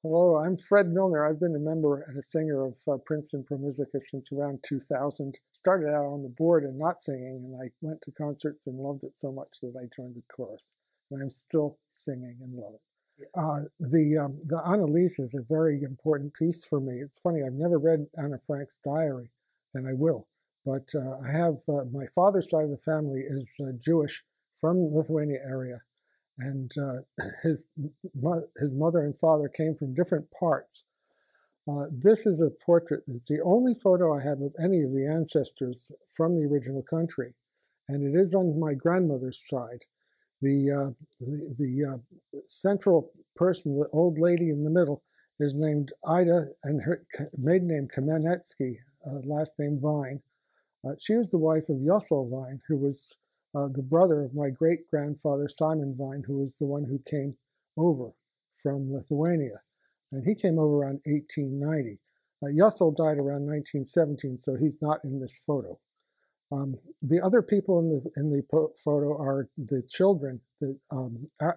Hello, I'm Fred Milner. I've been a member and a singer of Princeton Musica since around 2000. Started out on the board and not singing, and I went to concerts and loved it so much that I joined the chorus. And I'm still singing and love it. The Annelies is a very important piece for me. It's funny, I've never read Anna Frank's diary, and I will. But I have, my father's side of the family is Jewish from Lithuania area. And his mother and father came from different parts. This is a portrait. It's the only photo I have of any of the ancestors from the original country, and it is on my grandmother's side. The central person, the old lady in the middle, is named Ida, and her maiden name Kamenetsky, last name Vine. She was the wife of Yossel Vine, who was the brother of my great-grandfather Simon Vine, who was the one who came over from Lithuania. And he came over around 1890. Yossel died around 1917, so he's not in this photo. The other people in the photo are the children,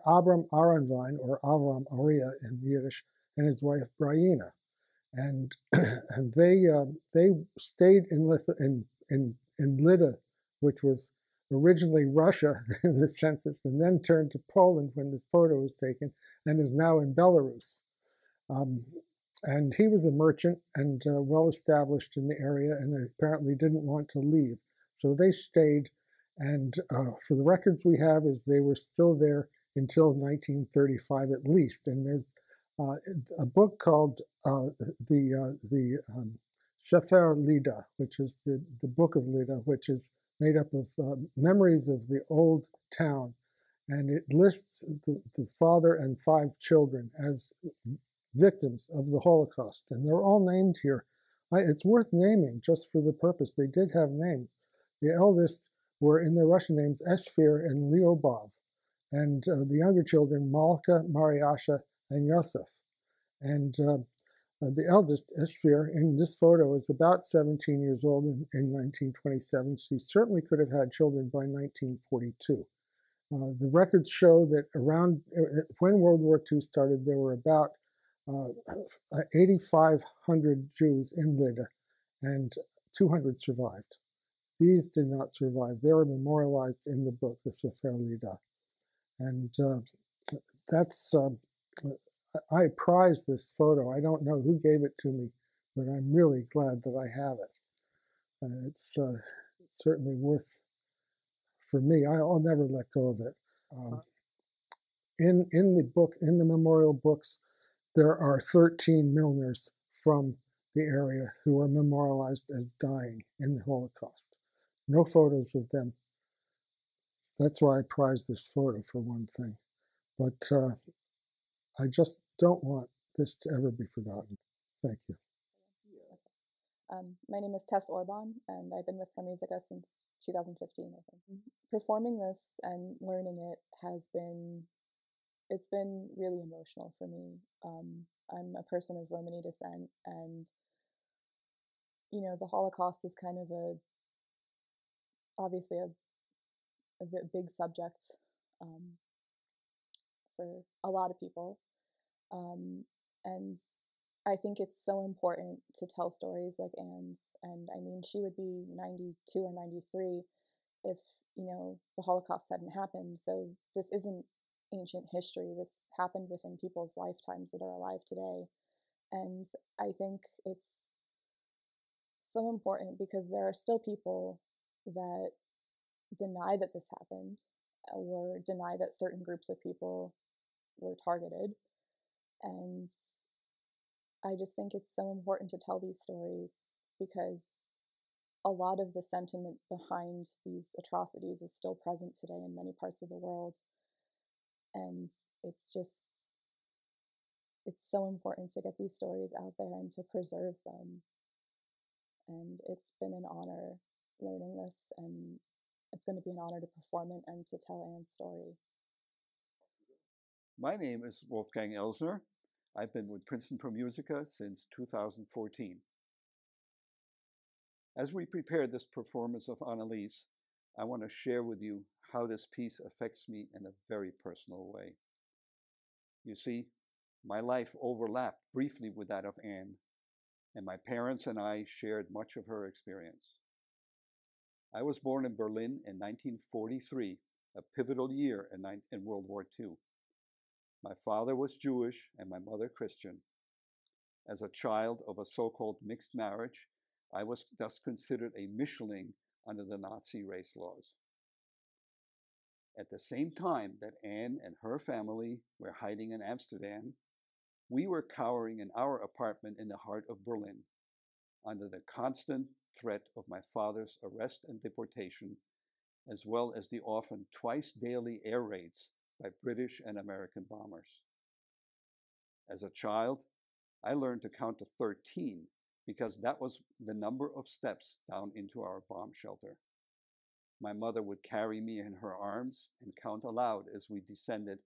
Abram Aron Vine, or Avram Aria in Yiddish, and his wife Brayina. And and they stayed in Lida, which was originally Russia in the census, and then turned to Poland when this photo was taken, and is now in Belarus. And he was a merchant and well established in the area, and apparently didn't want to leave. So they stayed, and for the records we have is they were still there until 1935 at least. And there's a book called the Sefer Lida, which is the Book of Lida, which is made up of memories of the old town. And it lists the father and 5 children as victims of the Holocaust. And they're all named here. It's worth naming just for the purpose. They did have names. The eldest were in their Russian names Esfir and Lyubov. And the younger children, Malka, Mariasha, and Yosef. And the eldest, Esfir, in this photo is about 17 years old in 1927. She certainly could have had children by 1942. The records show that around when World War II started, there were about 8,500 Jews in Lida, and 200 survived. These did not survive. They were memorialized in the book, the Sefer Lida. And that's, I prize this photo. I don't know who gave it to me, but I'm really glad that I have it. And it's certainly worth, for me, I'll never let go of it. In the book, in the memorial books, there are 13 Milners from the area who are memorialized as dying in the Holocaust. No photos of them. That's why I prize this photo, for one thing. But I just don't want this to ever be forgotten. Thank you. My name is Tess Orban, and I've been with Musica since 2015, I think. Performing this and learning it it's been really emotional for me. I'm a person of Romani descent, and, you know, the Holocaust is kind of obviously a big subject for a lot of people. And I think it's so important to tell stories like Anne's. And I mean, she would be 92 or 93 if, you know, the Holocaust hadn't happened. So this isn't ancient history. This happened within people's lifetimes that are alive today. And I think it's so important because there are still people that deny that this happened or deny that certain groups of people were targeted. And I just think it's so important to tell these stories because a lot of the sentiment behind these atrocities is still present today in many parts of the world. And it's so important to get these stories out there and to preserve them. And it's been an honor learning this, and it's going to be an honor to perform it and to tell Anne's story. My name is Wolfgang Elsner. I've been with Princeton Musica since 2014. As we prepare this performance of Annelies, I want to share with you how this piece affects me in a very personal way. You see, My life overlapped briefly with that of Anne, and my parents and I shared much of her experience. I was born in Berlin in 1943, a pivotal year in World War II. My father was Jewish and my mother Christian. As a child of a so-called mixed marriage, I was thus considered a mischling under the Nazi race laws. At the same time that Anne and her family were hiding in Amsterdam, we were cowering in our apartment in the heart of Berlin, under the constant threat of my father's arrest and deportation, as well as the often twice daily air raids by British and American bombers. As a child, I learned to count to 13 because that was the number of steps down into our bomb shelter. My mother would carry me in her arms and count aloud as we descended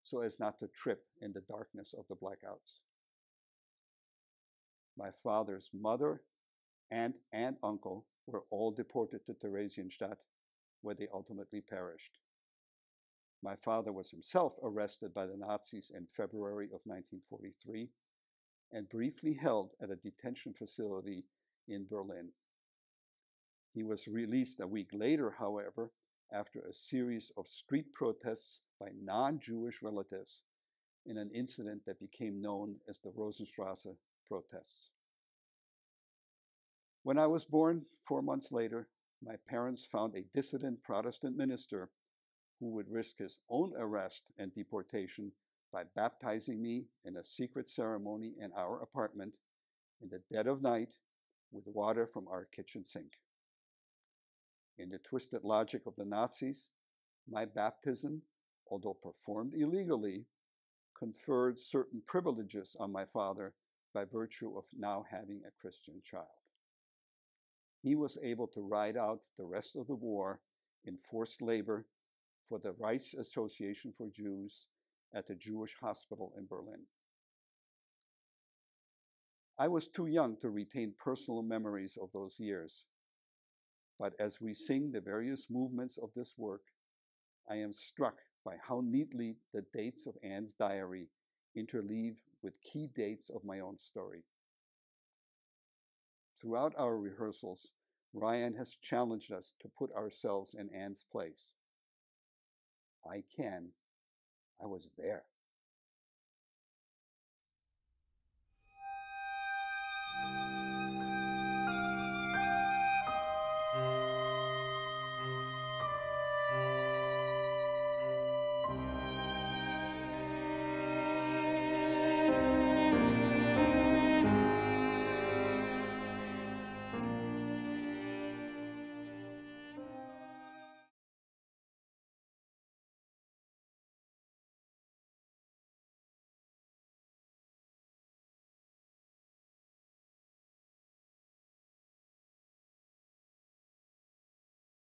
so as not to trip in the darkness of the blackouts. My father's mother, aunt, and uncle were all deported to Theresienstadt, where they ultimately perished. My father was himself arrested by the Nazis in February of 1943 and briefly held at a detention facility in Berlin. He was released a week later, however, after a series of street protests by non-Jewish relatives in an incident that became known as the Rosenstrasse protests. When I was born 4 months later, my parents found a dissident Protestant minister who would risk his own arrest and deportation by baptizing me in a secret ceremony in our apartment in the dead of night with water from our kitchen sink. In the twisted logic of the Nazis, my baptism, although performed illegally, conferred certain privileges on my father by virtue of now having a Christian child. He was able to ride out the rest of the war in forced labor for the Reichs Association for Jews at the Jewish hospital in Berlin. I was too young to retain personal memories of those years, but as we sing the various movements of this work, I am struck by how neatly the dates of Anne's diary interleave with key dates of my own story. Throughout our rehearsals, Ryan has challenged us to put ourselves in Anne's place. I was there.